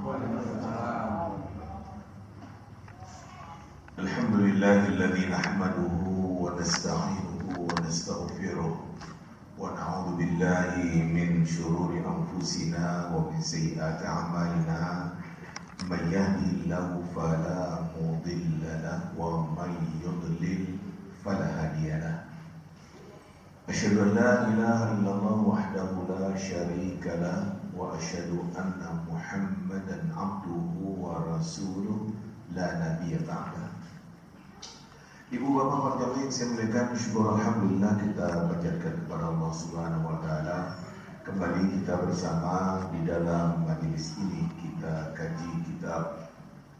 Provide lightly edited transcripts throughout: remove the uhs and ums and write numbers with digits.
Alhamdulillahilladzi nahmaduhu wa nasta'inuhu wa nastaghfiruh wa na'udzu billahi min shururi anfusina wa min sayyiati a'malina may yahdihillahu fala mudilla lahu wa may yudlil fala hadiya lahu. Asyhadu an la ilaha illallah wahdahu la syarika lahu wa asyhadu anna Muhammadan abduhu wa rasuluh la nabiyya ba'da. Ibu bapak para yang saya muliakan, syukur alhamdulillah kita panjatkan kepada Allah Subhanahu wa taala. Kembali kita bersama di dalam majelis ini, kita kaji kitab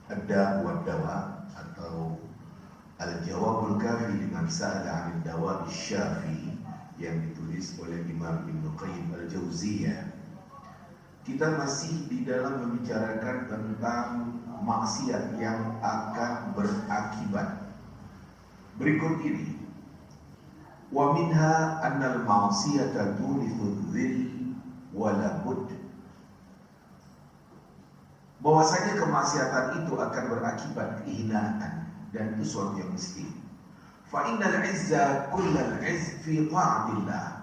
Ad-Da' wa Dawa atau Al-Jawabul Kafi liman sa'ala 'anil dawa' asy-syafi yang ditulis oleh Imam Ibnu Qayyim Al-Jauziyah. Kita masih di dalam membicarakan tentang maksiat yang akan berakibat. Berikut ini, wa minha annal ma'siyata turithu dzil wa la bud. Bahwasanya kemaksiatan itu akan berakibat kehinaan dan itu suatu yang mesti. Fa innal 'izza kullal 'izz fi ta'atillah.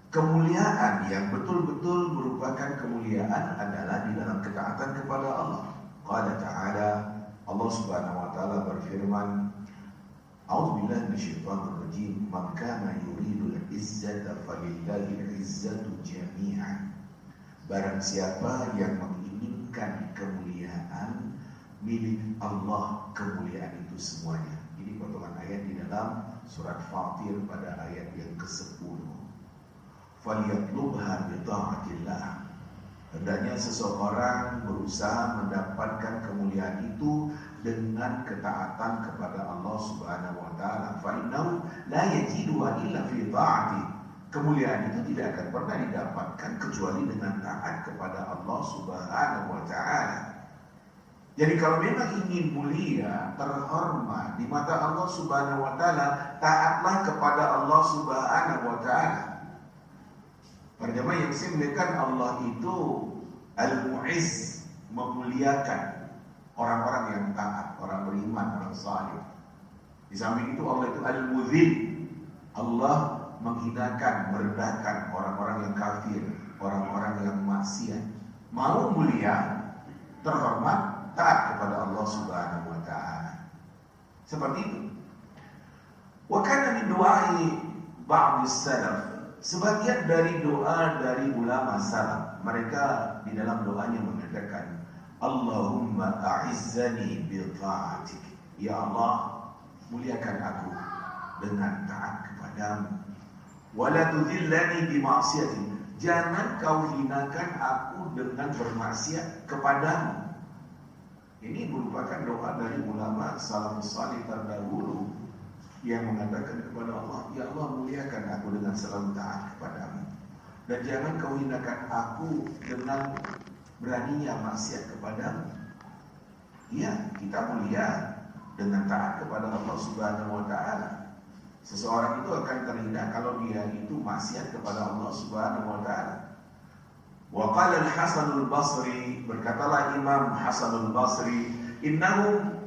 Kemuliaan yang betul-betul merupakan kemuliaan adalah di dalam ketaatan kepada Allah. Qala ta'ala, Allah Subhanahu wa taala berfirman, A'udzu billahi minasyaitonir rajim. Man kana yuridul izzata falillahil izzatu jami'an. Barang siapa yang menginginkan kemuliaan, milik Allah kemuliaan itu semuanya. Ini potongan ayat di dalam surat Fatir pada ayat yang ke-10. Falyatlubha bi ta'atillah. Hendaknya seseorang berusaha mendapatkan kemuliaan itu dengan ketaatan kepada Allah Subhanahu wa taala. Fa innahu la yajidu illa fi ta'ati. Kemuliaan itu tidak akan pernah didapatkan kecuali dengan taat kepada Allah Subhanahu wa taala. Jadi kalau memang ingin mulia, terhormat di mata Allah Subhanahu wa taala, taatlah kepada Allah Subhanahu wa taala. Para jemaah yang saya muliakan, Allah itu Al-Mu'izz, memuliakan orang-orang yang taat, orang beriman, orang saleh. Di samping itu Allah itu Al-Mudzil, Allah menghinakan, merendahkan orang-orang yang kafir, orang-orang yang maksiat. Mau mulia, terhormat, taat kepada Allah Subhanahu wa taala. Seperti itu. Wa kana min du'ai ba'd as-salaf. Sebagian dari doa dari ulama salaf, mereka di dalam doanya mengatakan, Allahumma a'izzani bi ta'atik. Ya Allah, muliakan aku dengan taat kepadamu. Wa la tudhillani bi ma'siyatik. Jangan kau hinakan aku dengan bermaksiat kepadamu. Ini merupakan doa dari ulama salafus salih terdahulu yang mengatakan kepada Allah, ya Allah, muliakan aku dengan selalu taat kepadamu. Dan jangan kau hinakan aku dengan beraninya maksiat kepadamu. Ya, kita mulia dengan taat kepada Allah Subhanahu wa taala. Seseorang itu akan terhina kalau dia itu maksiat kepada Allah Subhanahu wa taala. Wa qala al-Hasan al-Basri, berkatalah Imam Hasan al-Basri, innahum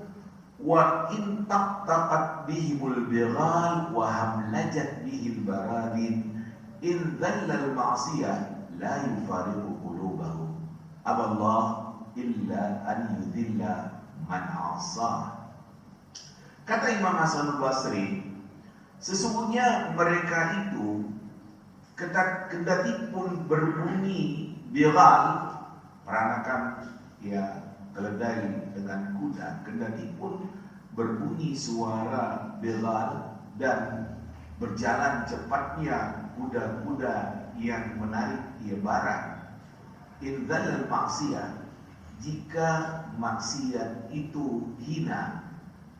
wa in taqtaqat bihimul bighal wa hamlajat bihil baradin in dhallal ma'siyah la yufariqu qulubahum aballah illa an yudhilla man asah. Kata Imam Hasan al-Basri, sesungguhnya mereka itu kendati pun berbunyi bighal, peranakan ya keledai dengan kuda, kendati pun berbunyi suara bighal dan berjalan cepatnya kuda-kuda yang menarik ia barang. Indzal maksiyah, jika maksiat itu hina,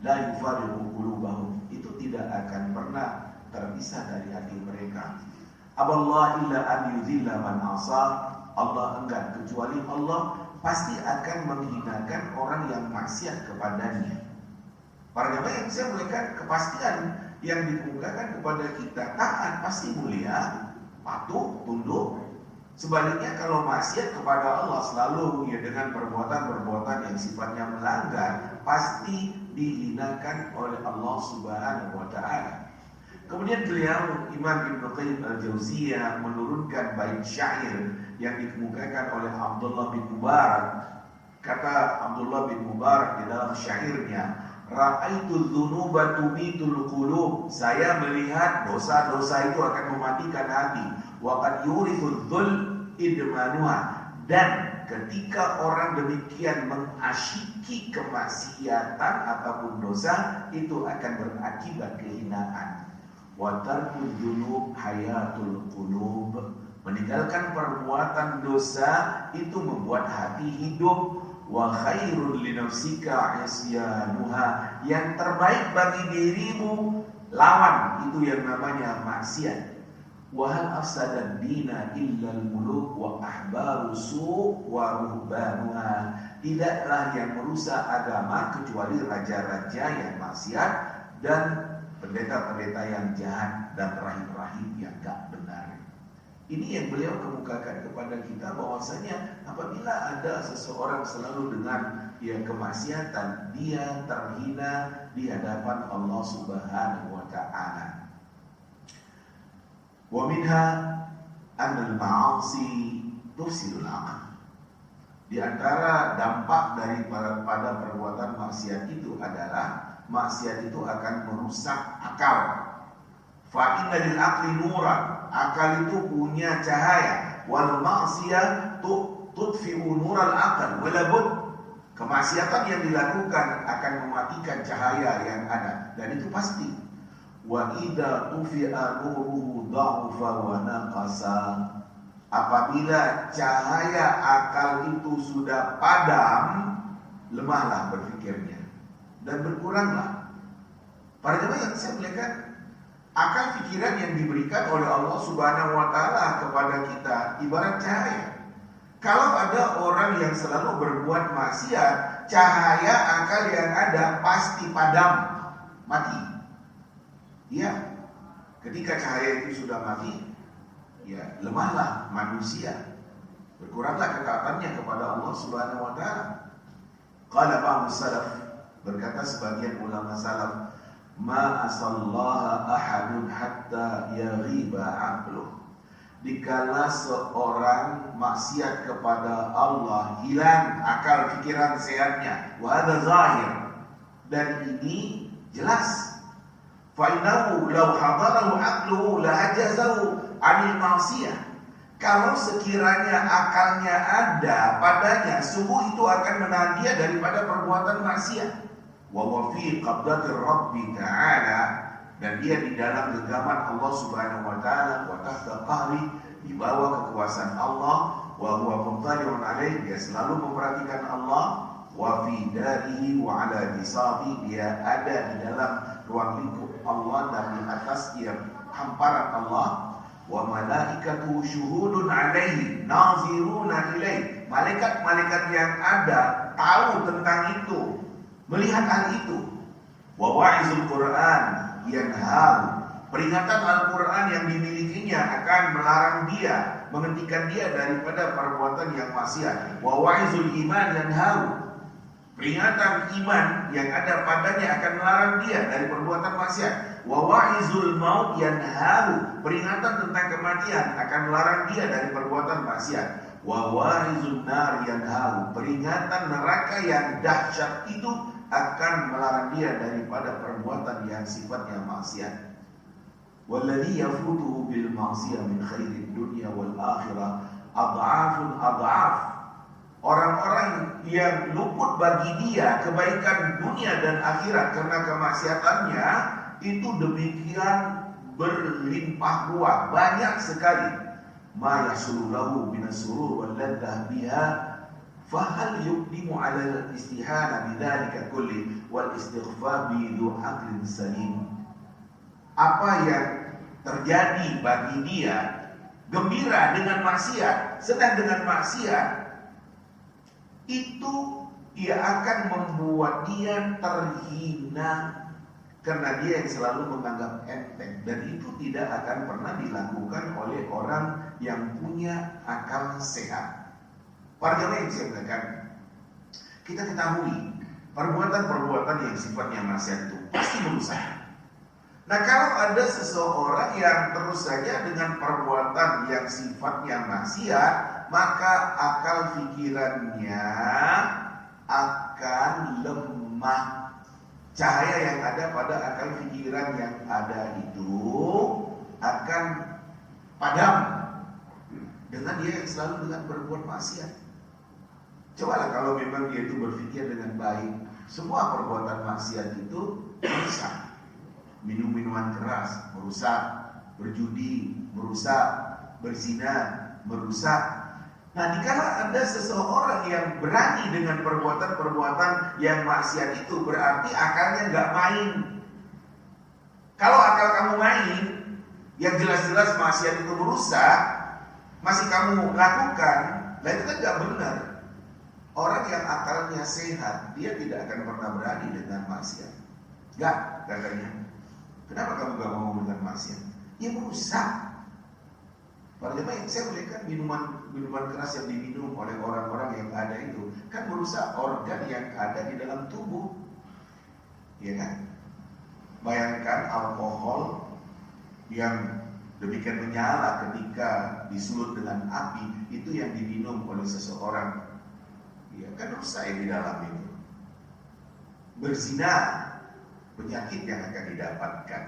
la yufariqu qulubahum, itu tidak akan pernah terpisah dari hati mereka. Aballah illa an yudhilla man asa. Allah enggan, kecuali Allah pasti akan menghinakan orang yang maksiat kepadanya. Para jemaah yang saya muliakan, kepastian yang dikemukakan kepada kita, taat pasti mulia, patuh, tunduk. Sebaliknya kalau maksiat kepada Allah selalu ya dengan perbuatan-perbuatan yang sifatnya melanggar, pasti dihinakan oleh Allah Subhanahu wa taala. Kemudian beliau Imam Ibnu Qayyim Al-Jauziyah menurunkan bait syair yang dikemukakan oleh Abdullah bin Mubarak. Kata Abdullah bin Mubarak di dalam syairnya, ra'aitu dzunuba tumitul qulub. Saya melihat dosa-dosa itu akan mematikan hati. Wa qad yurithul dzul idmanuha. Dan ketika orang demikian mengasyiki kemaksiatan ataupun dosa, itu akan berakibat kehinaan. Wa tarkul dzunub hayatul qulub. Meninggalkan perbuatan dosa itu membuat hati hidup. Wa khairul li nafsika isyanuha. Yang terbaik bagi dirimu lawan itu yang namanya maksiat. Wa hal afsadad dina illa al-muluk wa ahbaru su' wa ruhbanuha. Tidaklah yang merusak agama kecuali raja-raja yang maksiat dan pendeta-pendeta yang jahat dan rahib-rahib yang gak benar. Ini yang beliau kemukakan kepada kita bahwasanya apabila ada seseorang selalu dengan kemaksiatan, dia terhina di hadapan Allah Subhanahu wa taala. Wa minha anal ma'asi tufsidul aql. Di antara dampak daripada perbuatan maksiat itu adalah maksiat itu akan merusak akal. Fa inna lil aqli nuran. Akal itu punya cahaya. Wal ma'siyah tudfi'u nural aql. Walabud. Kemaksiatan yang dilakukan akan mematikan cahaya yang ada, dan itu pasti. Wa idza tufi'a nuruhu dha'fa wa naqasa. Apabila cahaya akal itu sudah padam, lemahlah berfikirnya dan berkuranglah. Para jemaah yang saya muliakan, akal pikiran yang diberikan oleh Allah Subhanahu wa taala kepada kita ibarat cahaya. Kalau ada orang yang selalu berbuat maksiat, cahaya akal yang ada pasti padam, mati. Ya, ketika cahaya itu sudah mati, ya lemahlah manusia, berkuranglah ketaatannya kepada Allah Subhanahu wa taala. Qala ba'd salaf, berkata sebagian ulama salaf, ma asallaha ahadun hatta yaghiba aqluh. Dikala seorang maksiat kepada Allah, hilang akal pikiran sehatnya, wa hadza zahir, dan ini jelas. Fa innahu law hadarahu aqluhu la hajazahu 'anil ma'siyah. Kalau sekiranya akalnya ada padanya, sungguh itu akan menahan dia daripada perbuatan maksiat. Wa huwa fi qabdatir Rabbi ta'ala, dan dia di dalam genggaman Allah Subhanahu wa taala, wa tahta qahri, di bawah kekuasaan Allah, wa huwa muttali'un 'alaihi, dia selalu memperhatikan Allah, wa fi darihi wa 'ala bisabi, dia ada di dalam ruang lingkup Allah dan di atas dia hamparan Allah. Wa malaikatuhu syuhudun 'alaihi naziruna ilaihi. Malaikat-malaikat yang ada tahu tentang itu, melihat hal itu. Wa wa'izul Qur'an yanharu. Peringatan Al-Quran yang dimilikinya akan melarang dia, menghentikan dia daripada perbuatan yang maksiat. Wa wa'izul iman yanharu. Peringatan iman yang ada padanya akan melarang dia dari perbuatan maksiat. Wa wa'izul maut yanharu. Peringatan tentang kematian akan melarang dia dari perbuatan maksiat. Wa wa'izul nar yanharu. Peringatan neraka yang dahsyat itu akan melarang dia daripada perbuatan yang sifatnya maksiat. Walladhi yafutuhu bil ma'siyah min khairid dunya wal akhirah ad'afun ad'af. Orang-orang yang luput bagi dia kebaikan dunia dan akhirat karena kemaksiatannya itu demikian berlimpah ruah, banyak sekali. Ma yahsulu lahu min as-surur wal laddah biha fahal yuqdimu 'ala al-istihana bidzalika kulli wal istighfar bi dhu aqlin salim. Apa yang terjadi bagi dia, gembira dengan maksiat, senang dengan maksiat, itu ia akan membuat dia terhina karena dia yang selalu menganggap enteng, dan itu tidak akan pernah dilakukan oleh orang yang punya akal sehat. Para jamaah yang saya katakan, kita ketahui perbuatan-perbuatan yang sifatnya maksiat itu pasti berusaha. Nah, kalau ada seseorang yang terus saja dengan perbuatan yang sifatnya maksiat, maka akal pikirannya akan lemah. Cahaya yang ada pada akal pikiran yang ada itu akan padam dengan dia yang selalu dengan berbuat maksiat. Cobalah kalau memang dia itu berpikir dengan baik, semua perbuatan maksiat itu merusak. Minum minuman keras merusak, berjudi merusak, berzina merusak. Nah, dikala ada seseorang yang berani dengan perbuatan-perbuatan yang maksiat itu, berarti akalnya nggak main. Kalau akal kamu main, yang jelas-jelas maksiat itu merusak, masih kamu lakukan, nah itu kan nggak benar. Orang yang akalnya sehat, dia tidak akan pernah berani dengan maksiat. Nggak, katanya. Kenapa kamu gak mau dengan maksiat? Ya merusak. Para jemaah, saya melihat minuman keras yang diminum oleh orang-orang yang ada itu kan merusak organ yang ada di dalam tubuh, ya kan? Bayangkan alkohol yang demikian menyala ketika disulut dengan api, itu yang diminum oleh seseorang, ya kan rusak yang di dalam itu. Berzina, penyakit yang akan didapatkan.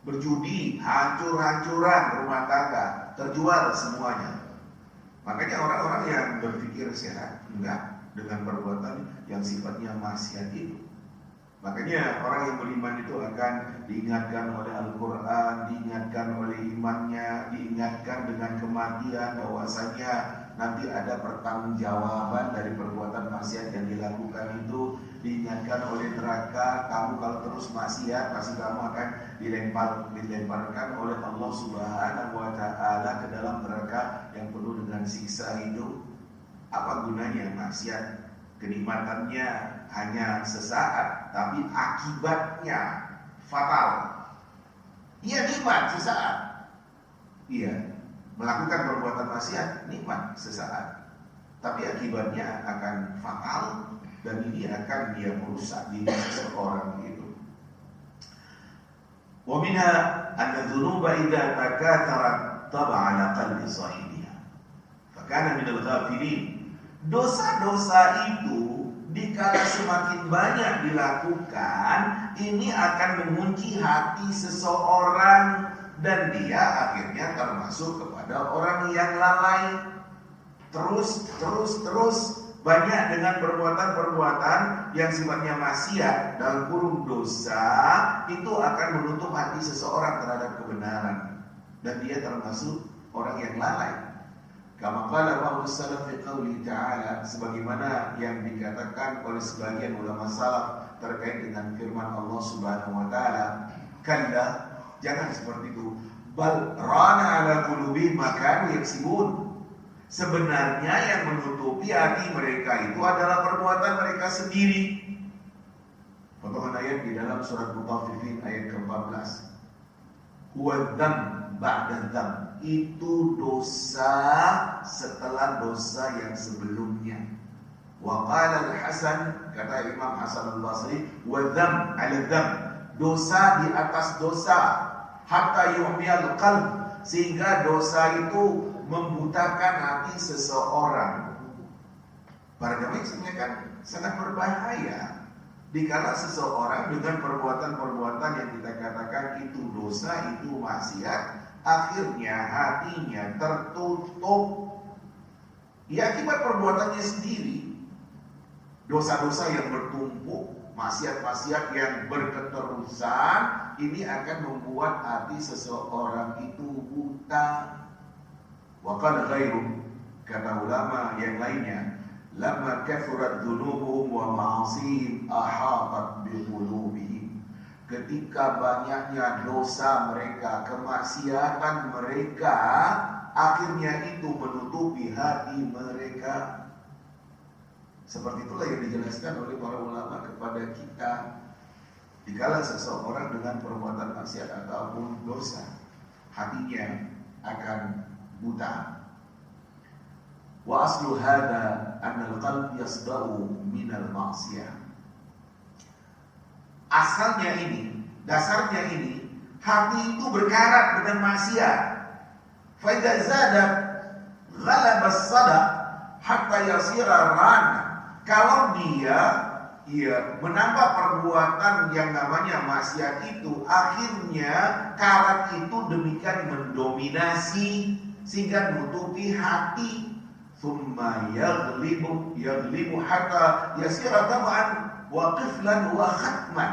Berjudi, hancur-hancuran rumah tangga, terjual semuanya. Makanya orang-orang yang berpikir sehat, enggak dengan perbuatan yang sifatnya maksiat itu. Makanya orang yang beriman itu akan diingatkan oleh Al-Quran, diingatkan oleh imannya, diingatkan dengan kematian, bahwasanya nanti ada pertanggungjawaban dari perbuatan maksiat yang dilakukan itu. Diingatkan oleh neraka, kamu kalau terus maksiat pasti kamu akan dilemparkan oleh Allah Subhanahu wa Ta'ala ke dalam neraka yang penuh dengan siksa hidup. Apa gunanya maksiat? Kenikmatannya hanya sesaat, tapi akibatnya fatal. Iya, nikmat sesaat. Iya, melakukan perbuatan maksiat nikmat sesaat, tapi akibatnya akan fatal. Dan ini akan dia merusak diri seseorang itu. Wa minha anna dhunuba idza takatharat tab'a 'ala qalbi sahibiha. Fa kana min al-ghafilin. Dosa-dosa itu dikala semakin banyak dilakukan, ini akan mengunci hati seseorang dan dia akhirnya termasuk kepada orang yang lalai. Terus banyak dengan perbuatan-perbuatan yang sifatnya maksiat dalam kurung dosa, itu akan menutup hati seseorang terhadap kebenaran dan dia termasuk orang yang lalai. Kama qala ba'd salaf fi qouli ta'ala, sebagaimana yang dikatakan oleh sebagian ulama salaf terkait dengan firman Allah Subhanahu wa taala, kalla, jangan seperti itu, bal rana ala qulubihim ma kanu yaksibun. Sebenarnya yang menutupi hati mereka itu adalah perbuatan mereka sendiri. Potongan ayat di dalam surat Mutaffifin ayat ke-14. Huwa dzam ba'da dzam. Itu dosa setelah dosa yang sebelumnya. Wa qala al-Hasan, kata Imam Hasan al-Basri, wa dzam 'ala dzam. Dosa di atas dosa, hatta yu'miyal qalb, sehingga dosa itu membutakan hati seseorang. Para jamaah sebenarnya kan sangat berbahaya dikala seseorang dengan perbuatan-perbuatan yang kita katakan itu dosa, itu maksiat, akhirnya hatinya tertutup. Ya, akibat perbuatannya sendiri. Dosa-dosa yang bertumpuk, maksiat-maksiat yang berketerusan, ini akan membuat hati seseorang itu buta. Wa qala ghairu, kata ulama yang lainnya, lamma kathurat dhunubuhum wa ma'asihim ahatat biqulubihim. Ketika banyaknya dosa mereka, kemaksiatan mereka, akhirnya itu menutupi hati mereka. Seperti itulah yang dijelaskan oleh para ulama kepada kita. Dikala seseorang dengan perbuatan maksiat ataupun dosa, hatinya akan buta. Wa aslu hada anna al-qalb yasda'u min al-ma'siyah. Asalnya ini, dasarnya ini, hati itu berkarat dengan maksiat. Fa idza zada ghalaba as-sada hatta yasira rana. Kalau dia menambah perbuatan yang namanya maksiat itu, akhirnya karat itu demikian mendominasi sehingga menutupi hati. Thumma yaghlibu hatta yasira tab'an wa qiflan wa khatman.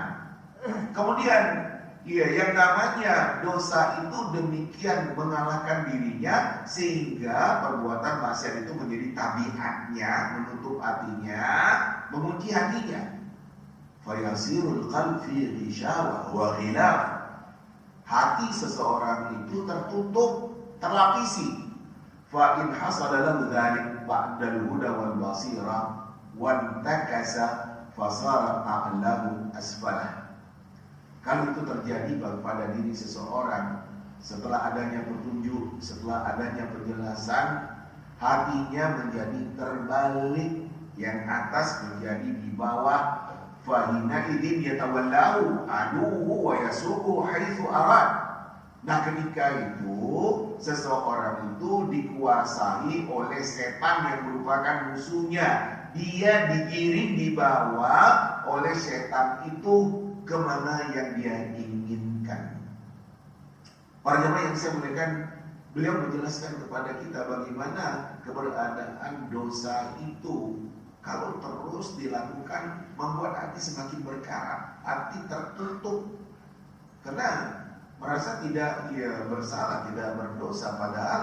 Kemudian yang namanya dosa itu demikian mengalahkan dirinya sehingga perbuatan maksiat itu menjadi tabiatnya, menutup hatinya, mengunci hatinya. Fayasirul qalbi ghishawa wa ghilaf. Hati seseorang itu tertutup, terlapisi. Fa in hasala lahu dzalik ba'dal huda wal basira wan takasa fasara a'lahu asfalah. Kalau itu terjadi pada diri seseorang setelah adanya petunjuk, setelah adanya penjelasan, hatinya menjadi terbalik, yang atas menjadi di bawah. Fahina idin yatawallahu aduhu wa yasuku haitsu arad. Nah, ketika itu seseorang itu dikuasai oleh setan yang merupakan musuhnya. Dia digiring dibawa oleh setan itu kemana yang dia inginkan. Para jemaah yang saya muliakan, beliau menjelaskan kepada kita bagaimana keberadaan dosa itu kalau terus dilakukan membuat hati semakin berkarat, hati tertutup karena merasa tidak bersalah, tidak berdosa, padahal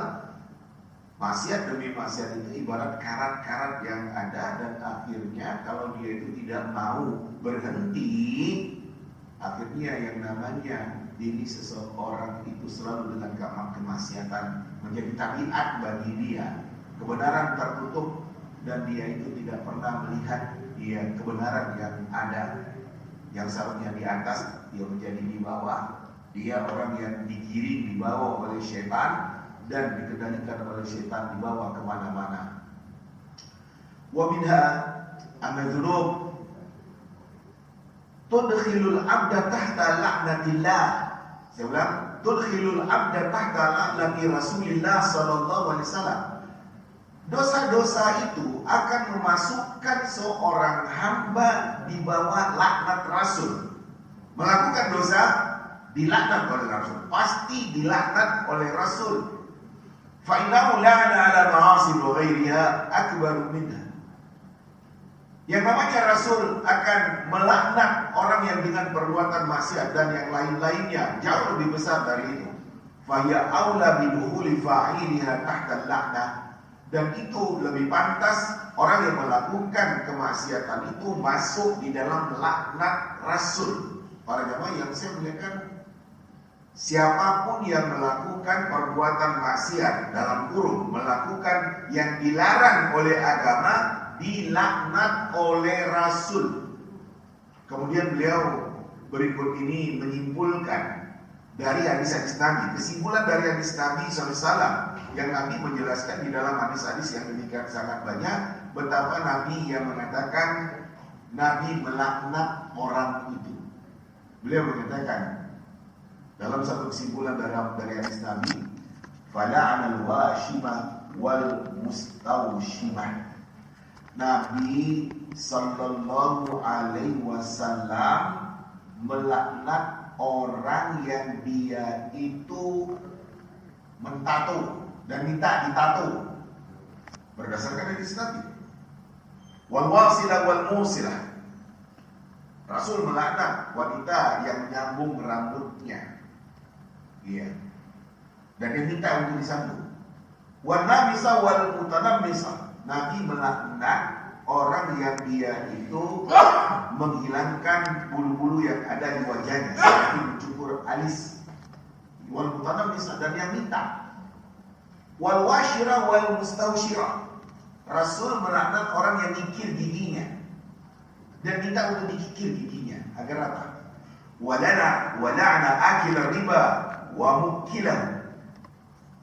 maksiat demi maksiat itu ibarat karat-karat yang ada, dan akhirnya kalau dia itu tidak mau berhenti, akhirnya yang namanya diri seseorang itu selalu dengan kemaksiatan menjadi tabiat bagi dia. Kebenaran tertutup dan dia itu tidak pernah melihat kebenaran yang ada, yang seharusnya di atas dia menjadi di bawah. Dia orang yang digiring, dibawa oleh setan dan dikendalikan oleh setan, dibawa kemana-mana. Wa minha an-dzunub tudkhilul 'abda tahta la'natillah. Saya ulang, tudkhilul 'abda tahta la'nati Rasulillah sallallahu alaihi wasallam. Dosa-dosa itu akan memasukkan seorang hamba di bawah laknat Rasul. Melakukan dosa dilaknat oleh Rasul, pasti dilaknat oleh Rasul. Fa innahu la'ana 'ala ma'asi wa ghairiha akbar minha. Yang namanya Rasul akan melaknat orang yang dengan perbuatan maksiat dan yang lain-lainnya jauh lebih besar dari itu. Fa ya aula bidukhuli fa'iliha tahta al-la'nah. Dan itu lebih pantas orang yang melakukan kemaksiatan itu masuk di dalam laknat Rasul. Para jemaah yang saya muliakan, siapapun yang melakukan perbuatan maksiat dalam kurung melakukan yang dilarang oleh agama, dilaknat oleh Rasul. Kemudian beliau berikut ini menyimpulkan dari hadis-hadis Nabi, kesimpulan dari hadis Nabi SAW yang Nabi menjelaskan di dalam hadis-hadis yang demikian sangat banyak, betapa Nabi yang mengatakan Nabi melaknat orang itu. Beliau mengatakan dalam satu kesimpulan dari hadis Nabi, fala'anal washima wal mustawshimah. Nabi sallallahu alaihi wasallam melaknat orang yang dia itu mentato dan minta ditato berdasarkan hadis Nabi. Wal wasilah wal musilah. Rasul melaknat wanita yang menyambung rambutnya. Iya. Dan dia minta untuk disambung. Wan nabisa wal mutanammisa. Nabi melaknat orang yang dia itu menghilangkan bulu-bulu yang ada di wajahnya, seperti mencukur alis. Wal mutanammisa, dan yang minta. Wal washira wal mustawshira. Rasul melaknat orang yang nyikir giginya dan minta untuk dikikir giginya. Agar apa? wala'na akil riba wa mukilahu.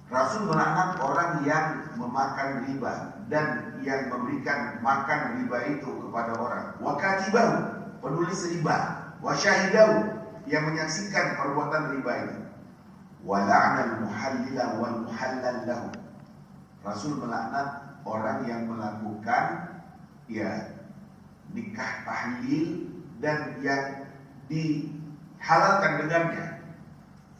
Rasul melaknat orang yang memakan riba dan yang memberikan makan riba itu kepada orang. Wa katibahu, penulis riba. Wa syahidahu, yang menyaksikan perbuatan riba itu. Wa la'na al-muhallila wal muhallal lahu. Rasul melaknat orang yang melakukan nikah tahlil dan yang dihalalkan dengannya.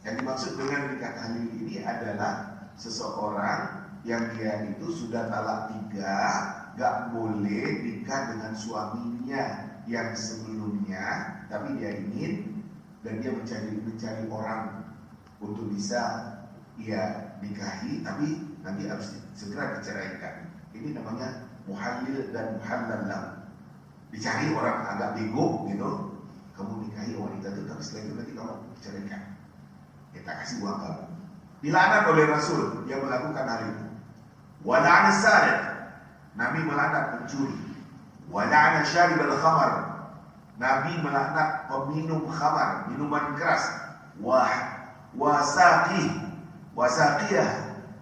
Yang dimaksud dengan nikah tahlil ini adalah seseorang yang dia itu sudah talak 3, gak boleh nikah dengan suaminya yang sebelumnya, tapi dia ingin dan dia mencari orang untuk bisa nikahi, tapi nanti harus segera diceraikan. Ini namanya muhallil dan muhallal lahu. Dicari orang agak bego gitu, kamu nikahi wanita itu, tapi setelah itu nanti kamu ceraikan, kita kasih uang kamu. Dilaknat oleh Rasul yang melakukan hal itu. Wa la'ana sariq, Nabi melaknat pencuri. Wa la'ana syaribal khamar, Nabi melaknat peminum khamar, minuman keras. Wa saqiyah,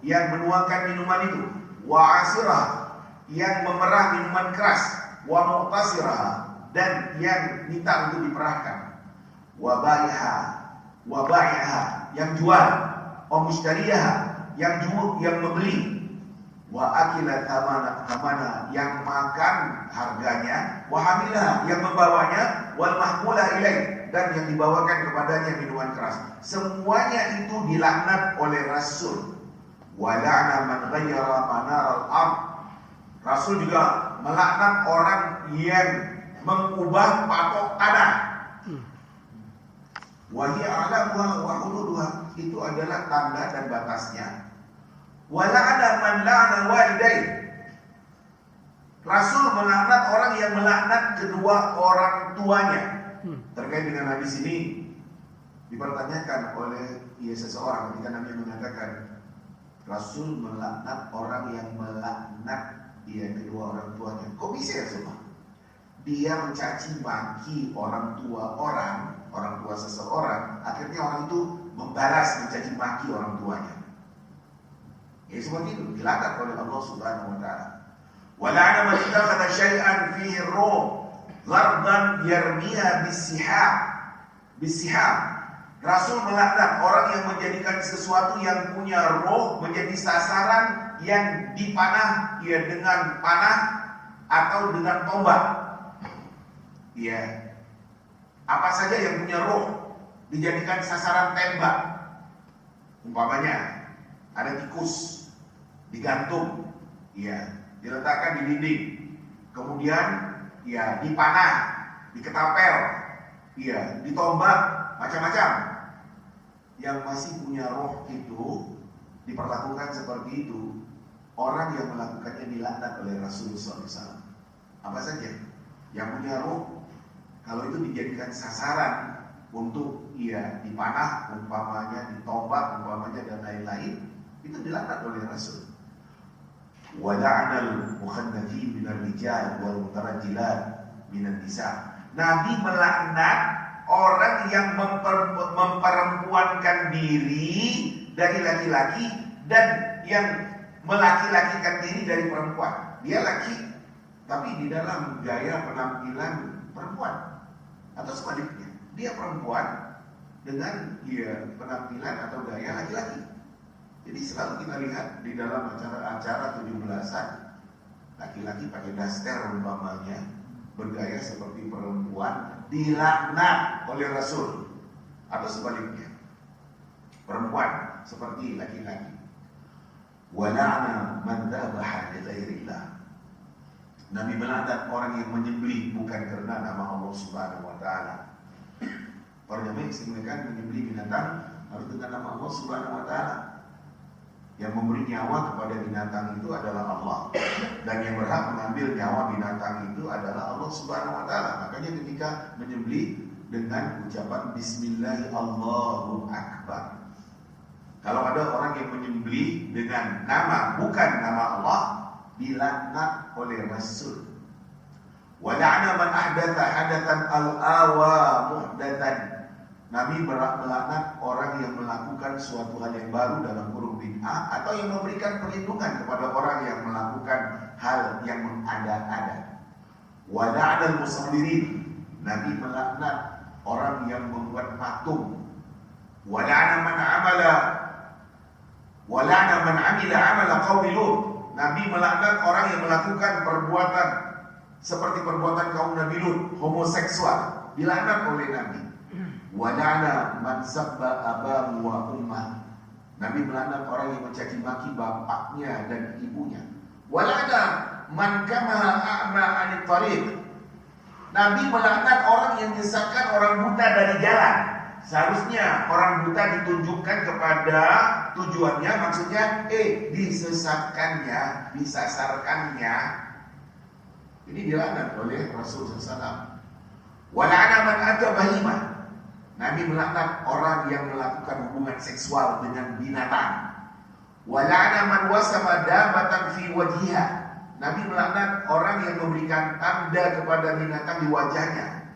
yang menuangkan minuman itu. Wa asirah, yang memerah minuman keras. Wa muqtasirah, dan yang minta untuk diperahkan. Wa bai'aha, yang jual. Wa mustariyah, yang membeli. Wa akila tamana, yang makan harganya. Wa hamilah, yang membawanya. Wal mahmulah ilaih, dan yang dibawakan kepadanya minuman keras. Semuanya itu dilaknat oleh Rasul. Wa la'na man ghayyara manaral ard, Rasul juga melaknat orang yang mengubah patok tanah. Wa hiya a'lamuha wa hududuha, itu adalah tanda dan batasnya. Wa la'na man la'na walidayh, Rasul melaknat orang yang melaknat kedua orang tuanya. Terkait dengan hadis ini dipertanyakan oleh seseorang ketika Nabi mengatakan Rasul melaknat orang yang melaknat kedua orang tuanya. Kok bisa ya semua? Dia mencaci maki orang tua seseorang, akhirnya orang itu membalas mencaci maki orang tuanya. Ya seperti itu dilaknat oleh Allah Subhanahu wa taala. Wa la'ana man ittakhadha syai'an fihi ruh ghardan yarmiha bisiham. Rasul melaknat orang yang menjadikan sesuatu yang punya roh menjadi sasaran yang dipanah dengan panah atau dengan tombak. Apa saja yang punya roh dijadikan sasaran tembak. Umpamanya ada tikus digantung, diletakkan di dinding, kemudian dipanah, diketapel, ditombak, macam-macam. Yang masih punya roh itu diperlakukan seperti itu. Orang yang melakukannya dilaknat oleh Rasulullah SAW. Apa saja yang punya roh, kalau itu dijadikan sasaran untuk dipanah, umpamanya ditombak, umpamanya dan lain-lain, itu dilaknat oleh Rasul. Wa la'anal mukhannatin minar rijal wal mutarajjilat minan nisa. Nabi melaknat orang yang memperempuankan diri dari laki-laki dan yang melaki-lakikan diri dari perempuan. Dia laki, tapi di dalam gaya penampilan perempuan, atau sebaliknya, dia perempuan dengan penampilan atau gaya laki-laki. Jadi selalu kita lihat di dalam acara 17-an, laki-laki pakai daster umpamanya, bergaya seperti perempuan, dilaknat oleh Rasul. Atau sebaliknya, perempuan seperti laki-laki. Wa la'na man dhabaha li ghairillah. Nabi melaknat orang yang menyembelih bukan karena nama Allah Subhanahu wa taala. Para jemaah istimewakan menyembelih binatang harus dengan nama Allah Subhanahu wa taala. Yang memberi nyawa kepada binatang itu adalah Allah, dan yang berhak mengambil nyawa binatang itu adalah Allah Subhanahu wa taala. Makanya ketika menyembelih dengan ucapan bismillah Allahu akbar. Kalau ada orang yang menyembelih dengan nama bukan nama Allah, dilaknat oleh Rasul. Wa la'na man ahdatha hadatan al-awa muhdatan. Nabi melaknat orang yang melakukan suatu hal yang baru dalam kurung bid'ah atau yang memberikan perlindungan kepada orang yang melakukan hal yang mengada-ada. Wa la'anal musawwirin. Nabi melaknat orang yang membuat patung. Wa la'ana man amila amala qaumi Lut. Nabi melaknat orang yang melakukan perbuatan seperti perbuatan kaum Nabi Lut, homoseksual, dilaknat oleh Nabi. Wa la'ana man sabba abahu wa ummah. Nabi melaknat orang yang mencaci maki bapaknya dan ibunya. Wa la'ana man kamaha a'ma 'anil tariq. Nabi melaknat orang yang menyesatkan orang buta dari jalan. Seharusnya orang buta ditunjukkan kepada tujuannya, maksudnya disesatkannya, disasarkannya. Ini dilaknat oleh Rasulullah SAW. Wa la'ana man ata bahimah. Nabi melaknat orang yang melakukan hubungan seksual dengan binatang. Wa la'ana man wasama dabatan fi wajhiha. Nabi melaknat orang yang memberikan tanda kepada binatang di wajahnya,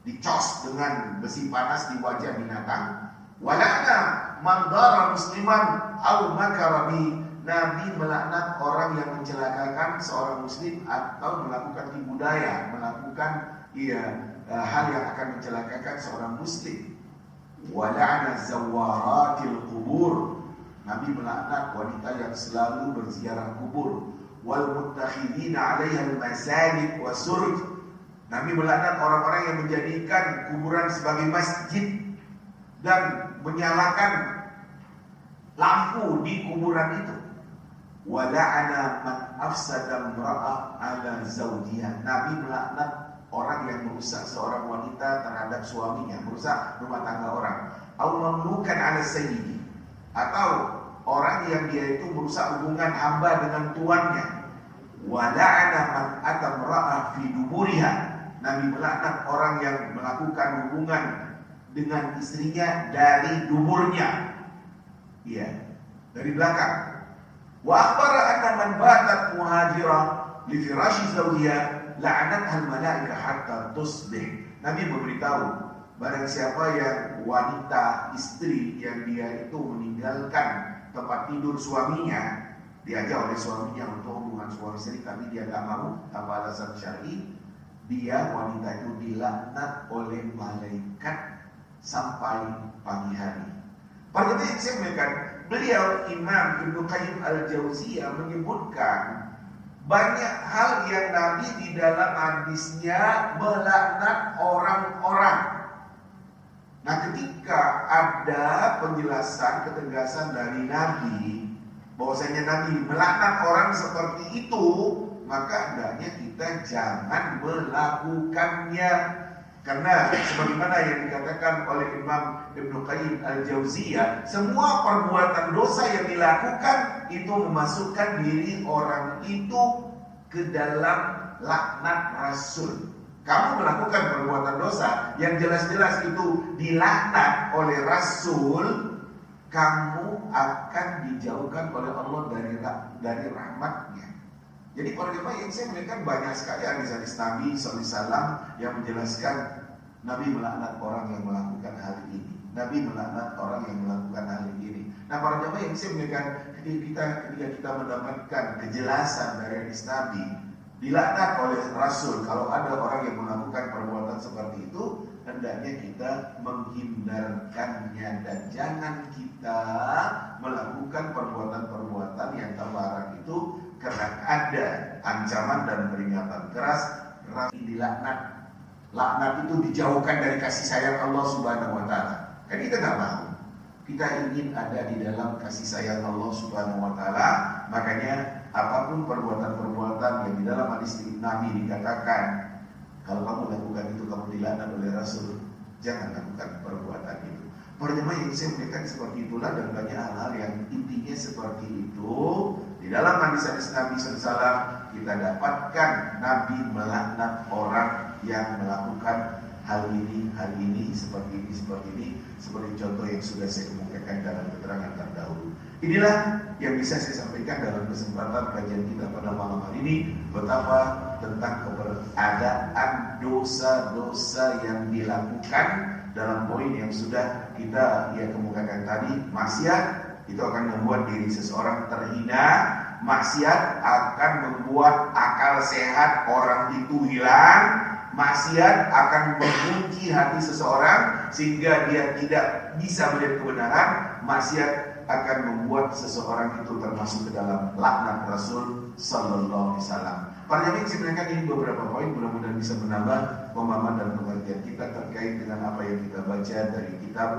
dicos dengan besi panas di wajah binatang. Wa la'ana man dara musliman aw makara bi. Nabi melaknat orang yang mencelakakan seorang muslim atau melakukan tipu daya, melakukan hal yang akan mencelakakan seorang muslim. Wa la'ana zawaratil qubur. Nabi melaknat wanita yang selalu berziarah kubur. Wal muttakhidina 'alaiha al-masajid wa suruj. Nabi melaknat orang-orang yang menjadikan kuburan sebagai masjid dan menyalakan lampu di kuburan itu. Wa la'ana man afsada imra'ah 'ala zawjiha. Nabi melaknat orang yang merusak seorang wanita terhadap suaminya, merusak rumah tangga orang. Au mamlukan 'ala sayyidi. Atau orang yang dia itu merusak hubungan hamba dengan tuannya. Wa la'ana man ata imra'ah fi duburiha. Nabi melaknat orang yang melakukan hubungan dengan istrinya dari duburnya. Iya, dari belakang. Wa akhbara anna man batat muhajira li firashi zawjiha la'anatha al-malaikah hatta tusbih. Nabi memberitahu, barang siapa yang wanita istri yang dia itu meninggalkan tempat tidur suaminya, diajak oleh suaminya untuk hubungan suami istri tapi dia tak mau tanpa alasan syar'i, dia wanita itu dilaknat oleh malaikat sampai pagi hari. Pada ketika saya melihat beliau Imam Ibnu Qayyim Al-Jauziyah menyebutkan banyak hal yang Nabi di dalam hadisnya melaknat orang-orang. Nah, ketika ada penjelasan ketegasan dari Nabi bahwasanya Nabi melaknat orang seperti itu, maka hendaknya kita jangan melakukannya. Karena sebagaimana yang dikatakan oleh Imam Ibnu Qayyim Al-Jauziyah, semua perbuatan dosa yang dilakukan itu memasukkan diri orang itu ke dalam laknat Rasul. Kamu melakukan perbuatan dosa yang jelas-jelas itu dilaknat oleh Rasul, kamu akan dijauhkan oleh Allah dari rahmatnya. Jadi para jemaah yang saya melihat banyak sekali hadis-hadis Nabi SAW yang menjelaskan Nabi melaknat orang yang melakukan hal ini. Nabi melaknat orang yang melakukan hal ini. Nah, para jemaah yang saya melihat ketika kita mendapatkan kejelasan dari hadis Nabi dilaknat oleh Rasul, kalau ada orang yang melakukan perbuatan seperti itu, hendaknya kita menghindarkannya dan jangan kita melakukan perbuatan-perbuatan yang terlarang itu karena ada ancaman dan peringatan keras. Dilaknat, laknat itu dijauhkan dari kasih sayang Allah Subhanahu wa taala. Kan kita enggak mau. Kita ingin ada di dalam kasih sayang Allah Subhanahu wa taala. Makanya apapun perbuatan-perbuatan yang di dalam hadis Nabi dikatakan, kalau kamu lakukan itu kamu dilaknat oleh Rasul, jangan lakukan perbuatan itu. Para jemaah yang saya muliakan, seperti itulah dan banyak hal-hal yang intinya seperti itu. Di dalam hadis-hadis Nabi SAW kita dapatkan Nabi melaknat orang yang melakukan hal ini, seperti ini, seperti contoh yang sudah saya kemukakan dalam keterangan terdahulu. Inilah yang bisa saya sampaikan dalam kesempatan kajian kita pada malam hari ini, betapa tentang keberadaan dosa-dosa yang dilakukan dalam poin yang sudah kita kemukakan tadi. Maksiat itu akan membuat diri seseorang terhina. Maksiat akan membuat akal sehat orang itu hilang. Maksiat akan mengunci hati seseorang sehingga dia tidak bisa melihat kebenaran. Maksiat akan membuat seseorang itu termasuk ke dalam laknat Rasul Sallallahu Alaihi Wasallam. Para jamaah sebenarnya ini beberapa poin, mudah-mudahan bisa menambah pemahaman dan pengertian kita terkait dengan apa yang kita baca dari kitab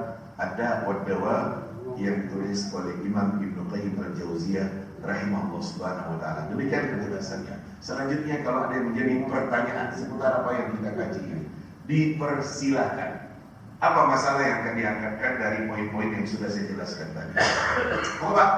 Ad-Da' wa Dawa yang ditulis oleh Imam Ibnu Qayyim Al-Jauziyah rahimahullah subhanahu wa ta'ala. Demikian penjelasannya. Selanjutnya kalau ada yang menjadi pertanyaan seputar apa yang kita kaji ini, dipersilahkan. Apa masalah yang akan diangkatkan dari poin-poin yang sudah saya jelaskan tadi? Oh, Pak.